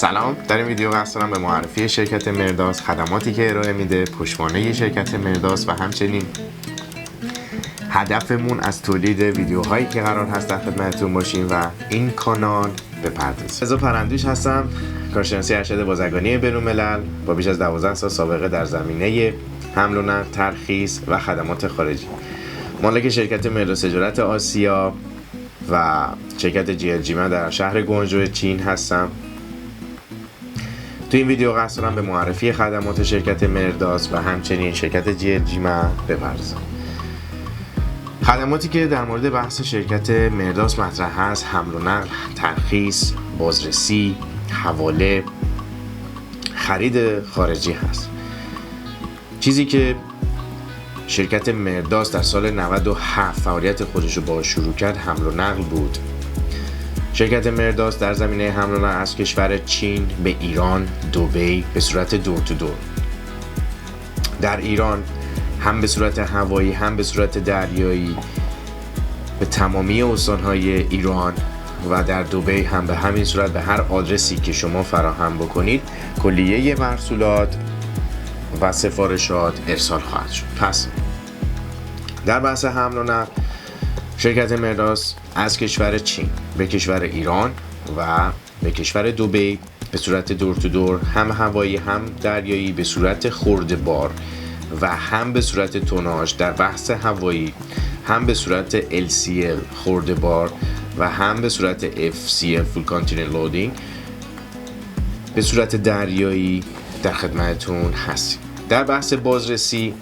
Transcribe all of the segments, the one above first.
سلام، در این ویدیو قصد دارم به معرفی شرکت مرداس، خدماتی که ارائه میده، پشتوانه شرکت مرداس و همچنین هدفمون از تولید ویدیوهایی که قرار هست در خدمتتون باشیم و این کانال بپردازیم. رضا پرندوش هستم، کارشناسی ارشد بازرگانی بین‌الملل با بیش از 12 سال سابقه در زمینه حمل و نقل، ترخیص و خدمات خارجی. مالک شرکت مرداس تجارت آسیا و شرکت GLG من در شهر گوانژو چین هستم. تو این ویدیو قصد دارم به معرفی خدمات شرکت مرداس و همچنین شرکت GLG من بپردازم. خدماتی که در مورد بحث شرکت مرداس مطرح هست حمل و نقل، ترخیص، بازرسی، حواله، خرید خارجی هست. چیزی که شرکت مرداس در سال 97 فعالیت خودش رو با شروع کرد حمل و نقل بود. شرکت مرداس در زمینه حمل و نقل از کشور چین به ایران، دبی به صورت دور تو دور. در ایران هم به صورت هوایی هم به صورت دریایی به تمامی استان‌های ایران و در دبی هم به همین صورت به هر آدرسی که شما فراهم بکنید کلیه محصولات و سفارشات ارسال خواهد شد. پس در بحث حمل و نقل شرکت مرداس از کشور چین به کشور ایران و به کشور دبی به صورت دور تو دور هم هوایی هم دریایی به صورت خرده بار و هم به صورت توناژ در بحث هوایی هم به صورت LCL خرده بار و هم به صورت FCL Full Container Loading به صورت دریایی در خدمتتون هستیم. در بحث بازرسی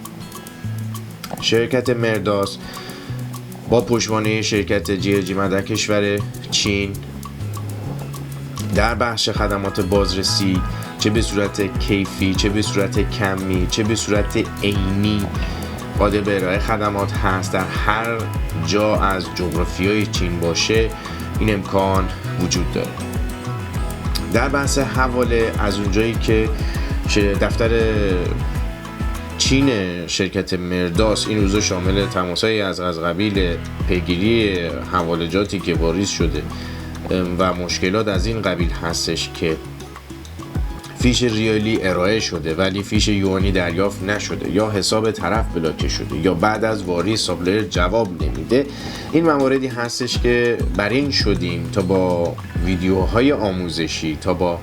شرکت مرداس با پشتوانه شرکت GLG من در کشور چین در بخش خدمات بازرسی چه به صورت کیفی، چه به صورت کمی، چه به صورت عینی قادر به ارائه خدمات هست. در هر جا از جغرافیای چین باشه این امکان وجود داره. در بحث حواله از اونجایی که دفتر چین شرکت مرداس این روزا شامل تماسایی از قبیل پیگیری حوالجاتی که واریز شده و مشکلات از این قبیل هستش که فیش ریالی ارائه شده ولی فیش یوانی دریافت نشده یا حساب طرف بلاکه شده یا بعد از واریز سابلایر جواب نمیده. این مواردی هستش که بر این شدیم تا با ویدیوهای آموزشی، تا با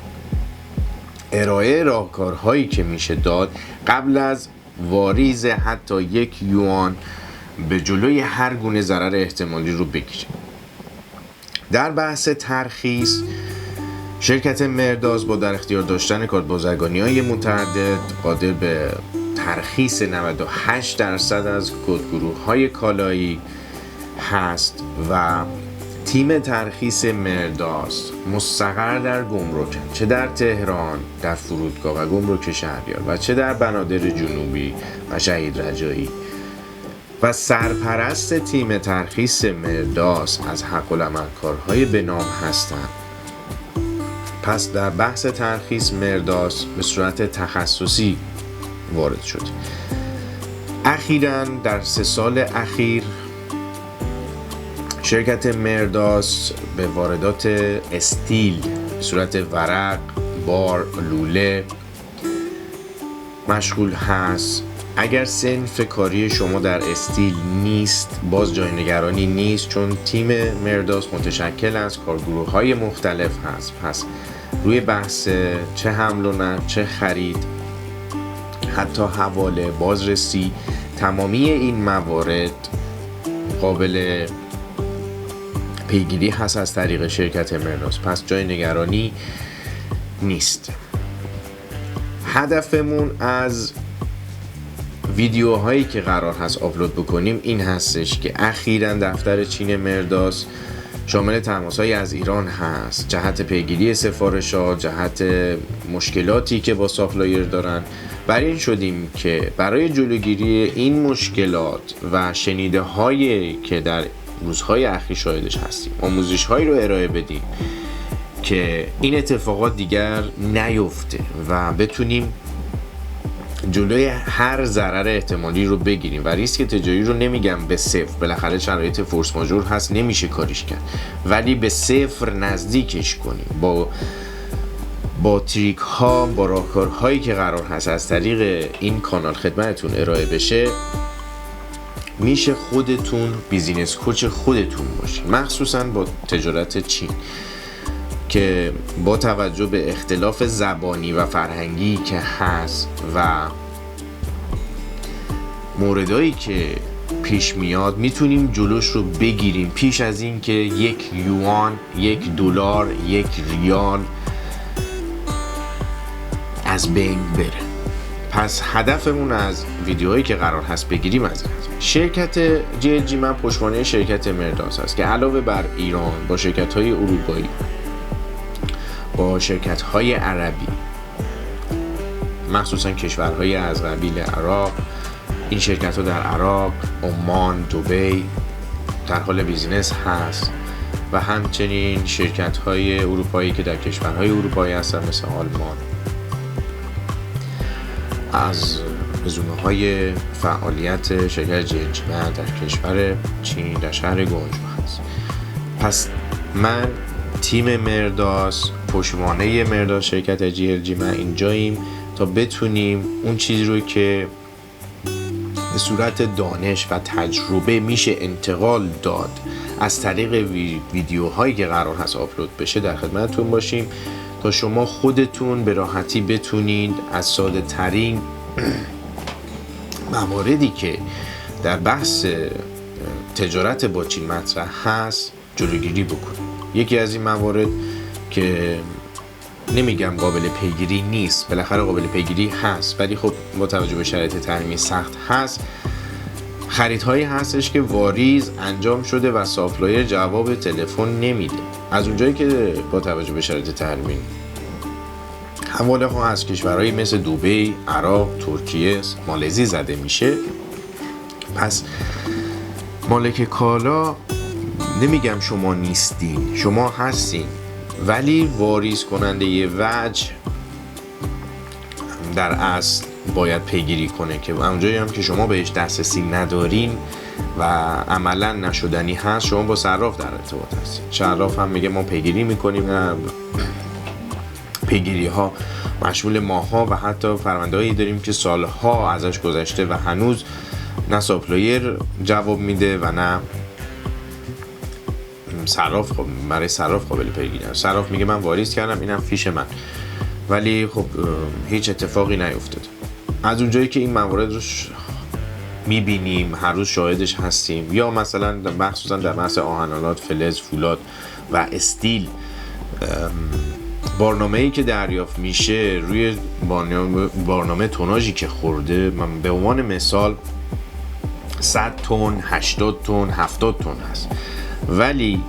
ارائه راهکارهایی که میشه داد قبل از واریز حتی 1 یوان به جلوی هر گونه ضرر احتمالی رو بگیریم. در بحث ترخیص شرکت مرداس با در اختیار داشتن کارت بازرگانی‌های متعدد قادر به ترخیص 98% از کدگروه‌های کالایی هست و تیم ترخیص مرداس مستقر در گمرک، چه در تهران در فرودگاه و گمرک شهریار و چه در بنادر جنوبی و شهید رجایی و سرپرست تیم ترخیص مرداس از حق العملکارهای به نام هستند. پس در بحث ترخیص مرداس به صورت تخصصی وارد شد. اخیراً در 3 سال اخیر شرکت مرداس به واردات استیل به صورت ورق، بار، لوله مشغول هست. اگر صنف کاری شما در استیل نیست باز جای نگرانی نیست، چون تیم مرداس متشکل از کارگروه‌های مختلف هست. پس روی بحث چه حمل و نقل، چه خرید، حتی حواله، بازرسی، تمامی این موارد قابل پیگیری هست از طریق شرکت مرداس. پس جای نگرانی نیست. هدفمون از ویدیوهایی که قرار هست آپلود بکنیم این هستش که اخیراً دفتر چین مرداس شامل تماس‌های از ایران هست جهت پیگیری سفارشات، جهت مشکلاتی که با ساپلایر دارن. بر این شدیم که برای جلوگیری این مشکلات و شنیده هایی که در روزهای اخیر شاهدش هستیم آموزش هایی رو ارائه بدیم که این اتفاقات دیگر نیفته و بتونیم جلوی هر ضرر احتمالی رو بگیریم و ریسک تجاری رو نمیگم به صفر، بالاخره شرایط فورس ماژور هست نمیشه کاریش کرد، ولی به صفر نزدیکش کنیم با تریک ها، با راهکارهایی که قرار هست از طریق این کانال خدمتتون ارائه بشه، میشه خودتون بیزینس کوچ خودتون باشین. مخصوصا با تجارت چین که با توجه به اختلاف زبانی و فرهنگی که هست و موردایی که پیش میاد، میتونیم جلوش رو بگیریم پیش از این که یک یوان، یک دلار، یک ریال از بین بره. پس هدفمون از ویدیوهایی که قرار هست بگیریم از این هست. شرکت JLG من پشتوانه شرکت مرداس هست که علاوه بر ایران با شرکت‌های اروپایی، با شرکت‌های عربی، مخصوصا کشورهای از قبیل عراق، این شرکت‌ها در عراق، عمان، دبی در حال بیزینس هست و همچنین شرکت‌های اروپایی که در کشورهای اروپایی هستن مثل آلمان، از رزومه‌های فعالیت شرکت JLG من در کشور چین در شهر گنجو هست. پس من تیم مرداس، پشتوانه مرداس شرکت JLG من اینجاییم تا بتونیم اون چیزی رو که به صورت دانش و تجربه میشه انتقال داد از طریق ویدیوهایی که قرار هست آپلود بشه در خدمتتون باشیم تا شما خودتون به راحتی بتونید از ساده ترین مواردی که در بحث تجارت با چین مطرح هست جلوگیری بکنید. یکی از این موارد که نمیگم قابل پیگیری نیست، بالاخره قابل پیگیری هست، ولی خب با توجه به شرایط تحریمی سخت هست، خریدهایی هستش که واریز انجام شده و سافلایر جواب تلفن نمیده. از اونجایی که با توجه به شرایط تحریمی حواله ها از کشورهایی مثل دبی، عراق، ترکیه، مالزی زده میشه، پس مالک کالا نمیگم شما نیستین، شما هستین، ولی واریز کننده یه وجه در اصل باید پیگیری کنه که اونجایی هم که شما بهش دسترسی ندارین و عملا نشدنی هست، شما با صراف در ارتباط هستین. صراف هم میگه ما پیگیری میکنیم، پیگیری ها مشمول ماها و حتی فرماندهایی داریم که سالها ازش گذشته و هنوز نه ساپلایر جواب میده و نه صراف. خب برای صراف قابل پیگیری است. صراف میگه من واریز کردم، اینم فیش من، ولی خب هیچ اتفاقی نیفتاد. از اونجایی که این موارد رو میبینیم، هر روز شاهدش هستیم، یا مثلا مخصوصا در بحث آهن‌آلات، فلز، فولاد و استیل، برنامه‌ای که دریافت میشه روی برنامه توناژی که خورده، من به عنوان مثال 100 تن، 80 تن، 70 تن هست، ولی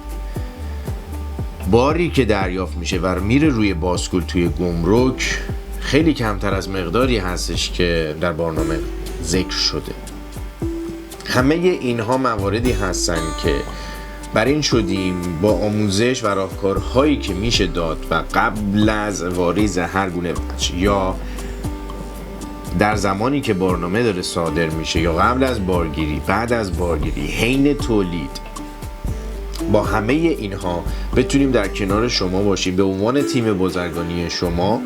باری که دریافت میشه و میره روی باسکول توی گمرک خیلی کمتر از مقداری هستش که در برنامه ذکر شده. همه اینها مواردی هستن که بر این شدیم با آموزش و راهکارهایی که میشه داد و قبل از واریز هر گونه بچ یا در زمانی که برنامه داره صادر میشه یا قبل از بارگیری، بعد از بارگیری، حین تولید، با همه اینها بتونیم در کنار شما باشیم. به عنوان تیم بازرگانی شما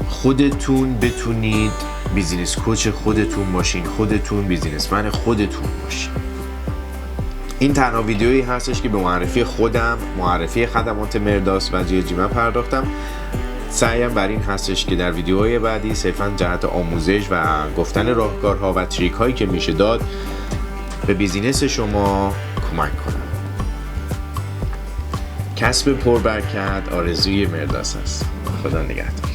خودتون بتونید بیزینس کوچ خودتون باشین، خودتون بیزینسمن خودتون باشین. این تنها ویدیویی هستش که به معرفی خودم، معرفی خدمات مرداس و JLG من پرداختم. سعیم بر این هستش که در ویدیوهای بعدی صرفاً جهت آموزش و گفتن راهکارها و تریک هایی که میشه داد به بیزینس شما کمک کنم. کسب پربرکت آرزوی مرداس است. خدا نگهدار.